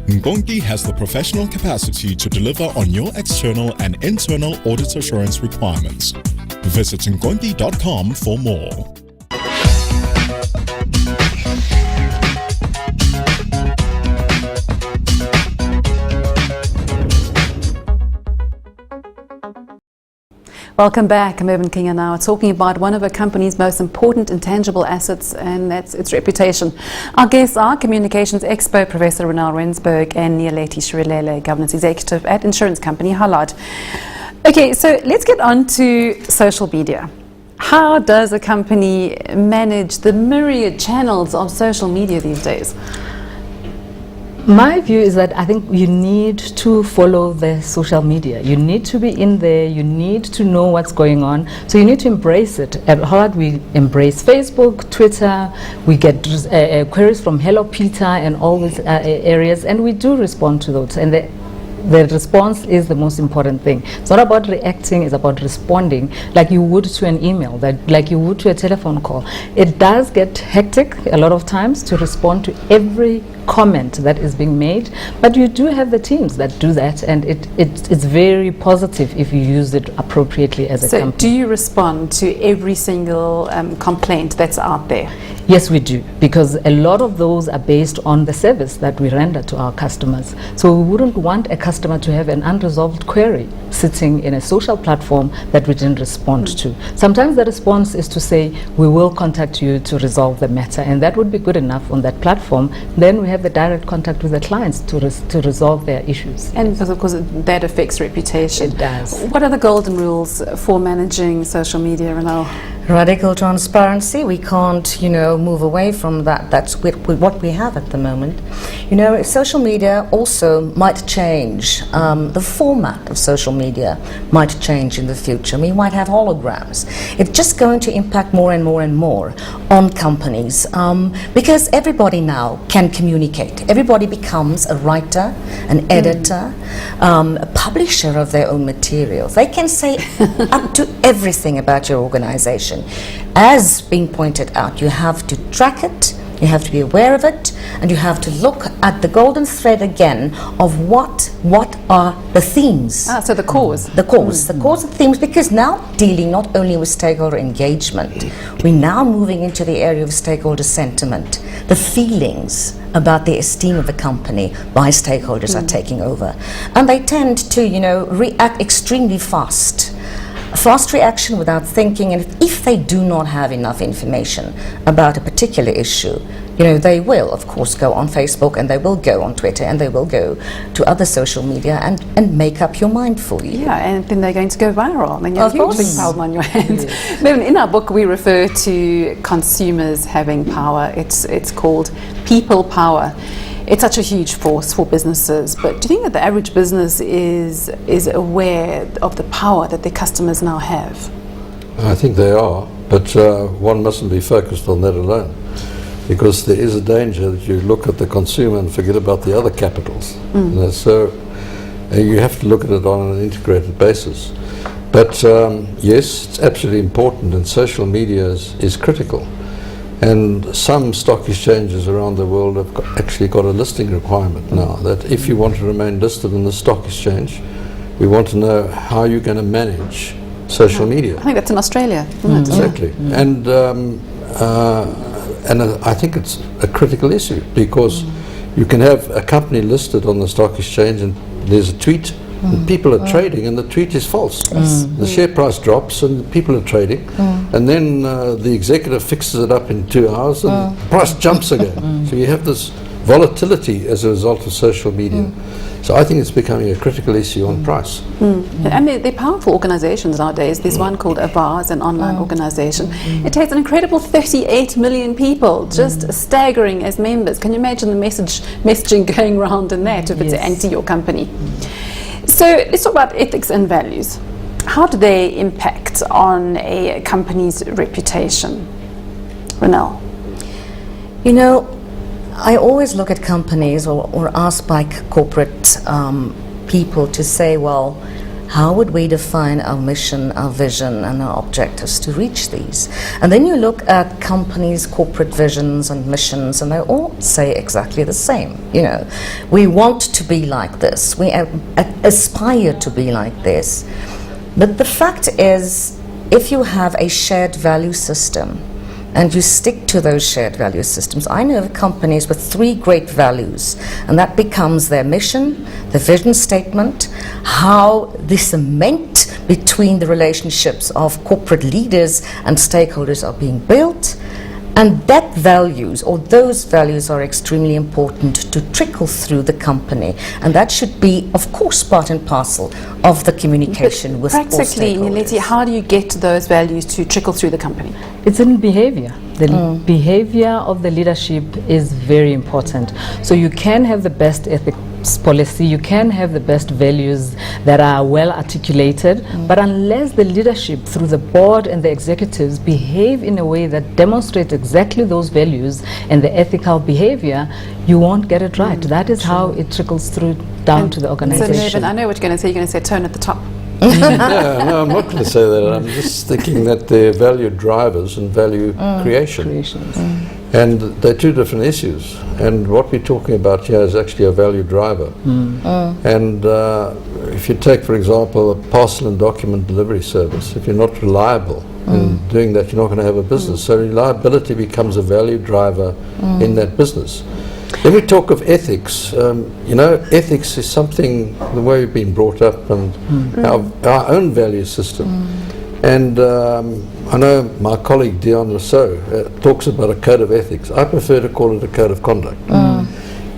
Nkonki has the professional capacity to deliver on your external and internal audit assurance requirements. Visit nkonki.com for more. Welcome back. Mervyn King and I are talking about one of a company's most important intangible assets, and that's its reputation. Our guests are Communications Expert Professor Ronel Rensburg and Nialeti Shrilele, Governance Executive at insurance company Hollard. Okay, so let's get on to social media. How does a company manage the myriad channels of social media these days? My view is that I think you need to follow the social media. You need to be in there. You need to know what's going on. So you need to embrace it. At Hollard, we embrace Facebook, Twitter. We get queries from Hello Peter and all these areas, and we do respond to those. And the response is the most important thing. It's not about reacting, it's about responding like you would to an email, like you would to a telephone call. It does get hectic a lot of times to respond to every comment that is being made, but you do have the teams that do that, and it's very positive if you use it appropriately as a company. So do you respond to every single complaint that's out there? Yes, we do, because a lot of those are based on the service that we render to our customers. So we wouldn't want a customer to have an unresolved query sitting in a social platform that we didn't respond to. Sometimes the response is to say, we will contact you to resolve the matter, and that would be good enough on that platform. Then we have the direct contact with the clients to resolve their issues. And because of course that affects reputation. It does. What are the golden rules for managing social media, Ronel? Radical transparency. We can't, move away from that. That's what we have at the moment. Social media also might change. The format of social media might change in the future. We might have holograms. It's just going to impact more and more and more on companies because everybody now can communicate. Everybody becomes a writer, an editor, a publisher of their own materials. They can say up to everything about your organization. As being pointed out, you have to track it, you have to be aware of it, and you have to look at the golden thread again of what are the themes. So the cause. The cause of themes, because now dealing not only with stakeholder engagement, we're now moving into the area of stakeholder sentiment. The feelings about the esteem of a company by stakeholders are taking over. And they tend to, react extremely fast. Fast reaction without thinking, and if they do not have enough information about a particular issue, they will of course go on Facebook, and they will go on Twitter, and they will go to other social media and make up your mind for you. Yeah, and then they're going to go viral. I mean, you have a huge big problem on your hands. Yes. In our book we refer to consumers having power. It's called people power. It's such a huge force for businesses, but do you think that the average business is aware of the power that their customers now have? I think they are, but one mustn't be focused on that alone, because there is a danger that you look at the consumer and forget about the other capitals. So you have to look at it on an integrated basis. But yes, it's absolutely important, and social media is critical. And some stock exchanges around the world have actually got a listing requirement now, that if you want to remain listed in the stock exchange, we want to know how you're going to manage social media. I think that's in Australia, isn't it? Exactly. And I think it's a critical issue, because you can have a company listed on the stock exchange and there's a tweet, and people are trading, and the tweet is false. The share price drops and people are trading, and then the executive fixes it up in 2 hours and the price jumps again. So you have this volatility as a result of social media. So I think it's becoming a critical issue on price. And they're powerful organizations nowadays. There's one called Avars, an online organization. It takes an incredible 38 million people, just staggering as members. Can you imagine the messaging going around in that if it's anti your company? So let's talk about ethics and values. How do they impact on a company's reputation? Ronel? I always look at companies or ask by corporate people to say, well, how would we define our mission, our vision, and our objectives to reach these? And then you look at companies' corporate visions and missions, and they all say exactly the same. You know, we want to be like this. We aspire to be like this. But the fact is, if you have a shared value system, and you stick to those shared value systems. I know of companies with 3 great values, and that becomes their mission, the vision statement, how the cement between the relationships of corporate leaders and stakeholders are being built, and that values, or those values, are extremely important to trickle through the company, and that should be, of course, part and parcel of the communication with all stakeholders. Practically, Nkonki, how do you get those values to trickle through the company? It's in behavior. The behavior of the leadership is very important. So you can have the best ethics policy, you can have the best values that are well articulated, but unless the leadership through the board and the executives behave in a way that demonstrates exactly those values and the ethical behavior, you won't get it right. That is how it trickles through down to the organization. So Mervyn, I know what you're going to say. You're going to say tone at the top. No, I'm not going to say that. I'm just thinking that they're value drivers and value creations. And they're 2 different issues. And what we're talking about here is actually a value driver. And if you take, for example, a parcel and document delivery service, if you're not reliable in doing that, you're not going to have a business. So reliability becomes a value driver in that business. Then we talk of ethics. You know, ethics is something, the way we've been brought up, and our own value system. And I know my colleague Dion Rousseau talks about a code of ethics. I prefer to call it a code of conduct.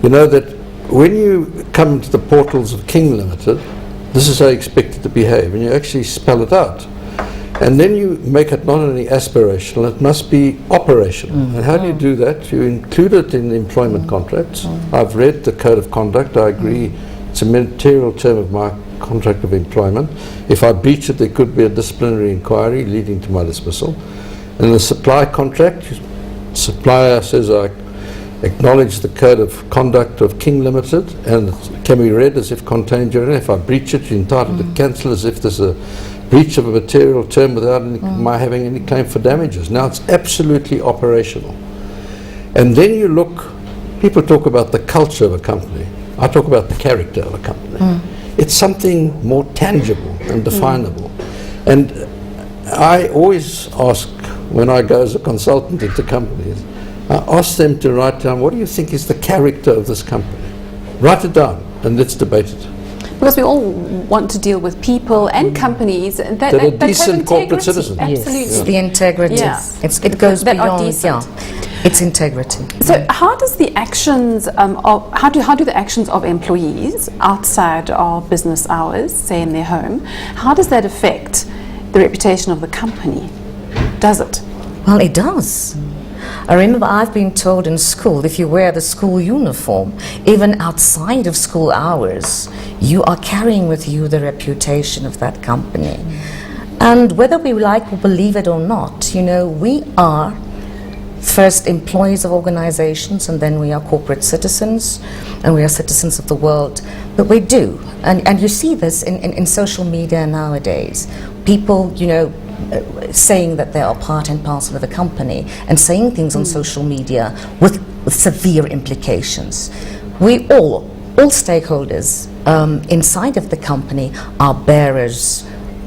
You know that when you come to the portals of King Limited, this is how you expect it to behave, and you actually spell it out. And then you make it not only aspirational, it must be operational. And how do you do that? You include it in the employment contracts. I've read the code of conduct. I agree it's a material term of my contract of employment. If I breach it, there could be a disciplinary inquiry leading to my dismissal. In the supply contract, supplier says, I acknowledge the code of conduct of King Limited, and it can be read as if contained herein. If I breach it, you're entitled to cancel as if there's a breach of a material term without my having any claim for damages. Now it's absolutely operational. And then you look, people talk about the culture of a company. I talk about the character of a company. It's something more tangible and definable. And I always ask, when I go as a consultant into companies, I ask them to write down, what do you think is the character of this company? Write it down and let's debate it. Because we all want to deal with people and companies that are have decent corporate integrity. citizens. Absolutely. It's the integrity. Yeah. It goes That are beyond. decent. It's integrity. So how does the actions how do the actions of employees outside of business hours, say in their home, how does that affect the reputation of the company? Does it? Well, it does. I remember I've been told in school, if you wear the school uniform, even outside of school hours, you are carrying with you the reputation of that company. And whether we like or believe it or not, you know, we are first employees of organizations, and then we are corporate citizens, and we are citizens of the world. But we do, and you see this in social media nowadays. People, you know, saying that they are part and parcel of a company, and saying things on social media with severe implications. We all stakeholders inside of the company are bearers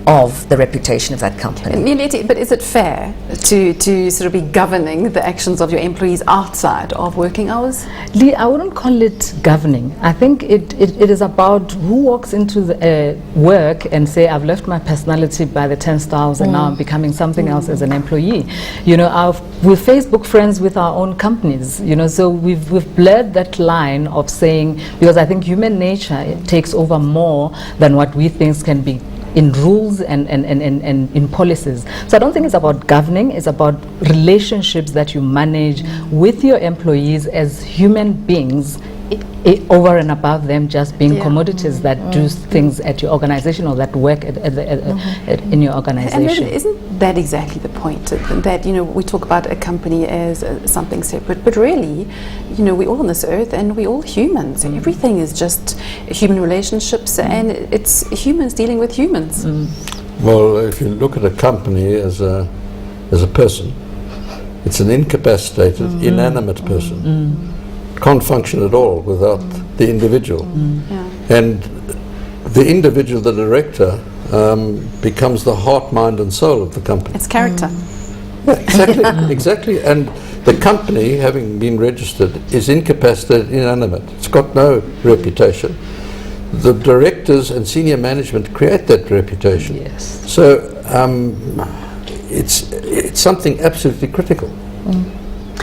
of the reputation of that company. But is it fair to sort of be governing the actions of your employees outside of working hours? Leigh, I wouldn't call it governing. I think it is about who walks into the work and say, I've left my personality by the turnstiles and now I'm becoming something else as an employee. You know, we're Facebook friends with our own companies, you know, so we've blurred that line of saying, because I think human nature takes over more than what we think can be in rules and in policies. So I don't think it's about governing, it's about relationships that you manage with your employees as human beings over and above them just being commodities that do things at your organization or that work in your organization. And isn't that exactly the point? That, you know, we talk about a company as something separate, but really, you know, we're all on this earth and we're all humans. Everything is just human relationships, and it's humans dealing with humans. Well, if you look at a company as a person, it's an incapacitated, inanimate person. Can't function at all without the individual. And the individual, the director, becomes the heart, mind and soul of the company. It's character. Yeah, exactly, exactly. And the company, having been registered, is incapacitated, inanimate. It's got no reputation. The directors and senior management create that reputation. Yes. So it's something absolutely critical.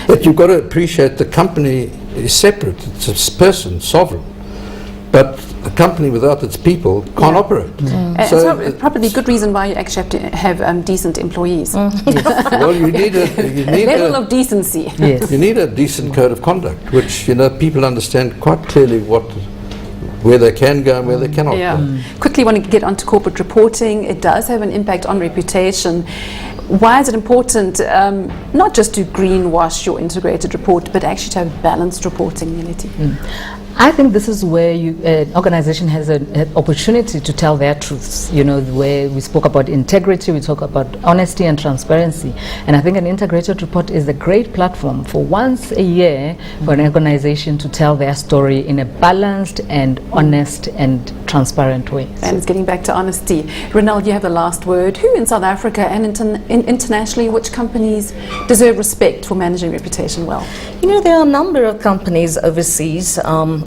But you've got to appreciate the company is separate. It's a person, sovereign. But a company without its people can't operate. So it's probably a good reason why you actually have to have decent employees. Well, you need a level of decency. Yes. You need a decent code of conduct, which, you know, people understand quite clearly where they can go and where they cannot go. Quickly want to get onto corporate reporting. It does have an impact on reputation. Why is it important not just to greenwash your integrated report, but actually to have balanced reporting, Melody? I think this is where an organization has an opportunity to tell their truths. You know, where we spoke about integrity, we talk about honesty and transparency. And I think an integrated report is a great platform for once a year for an organization to tell their story in a balanced and honest and transparent way. And it's getting back to honesty. Ronald, you have the last word. Who in South Africa and internationally, which companies deserve respect for managing reputation well? You know, there are a number of companies overseas,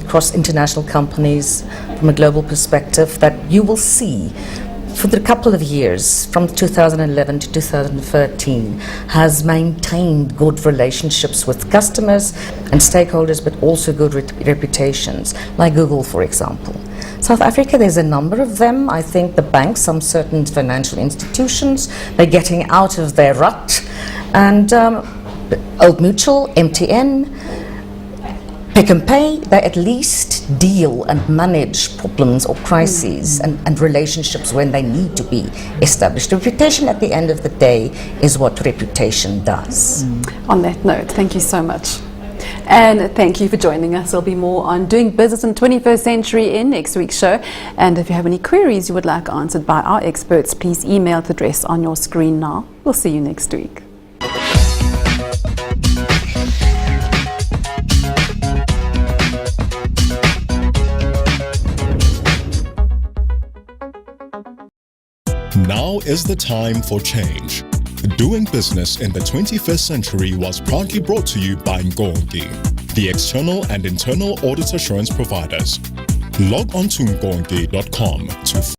across international companies from a global perspective, that you will see for the couple of years, from 2011 to 2013, has maintained good relationships with customers and stakeholders, but also good reputations, like Google, for example. South Africa, there's a number of them. I think the banks, some certain financial institutions, they're getting out of their rut. And Old Mutual, MTN, Pick and Pay, they at least deal and manage problems or crises and relationships when they need to be established. Reputation at the end of the day is what reputation does. On that note, thank you so much. And thank you for joining us. There'll be more on doing business in the 21st century in next week's show. And if you have any queries you would like answered by our experts, please email the address on your screen now. We'll see you next week. Now is the time for change. Doing business in the 21st century was proudly brought to you by Nkonki, the external and internal audit assurance providers. Log on to Nkonki.com to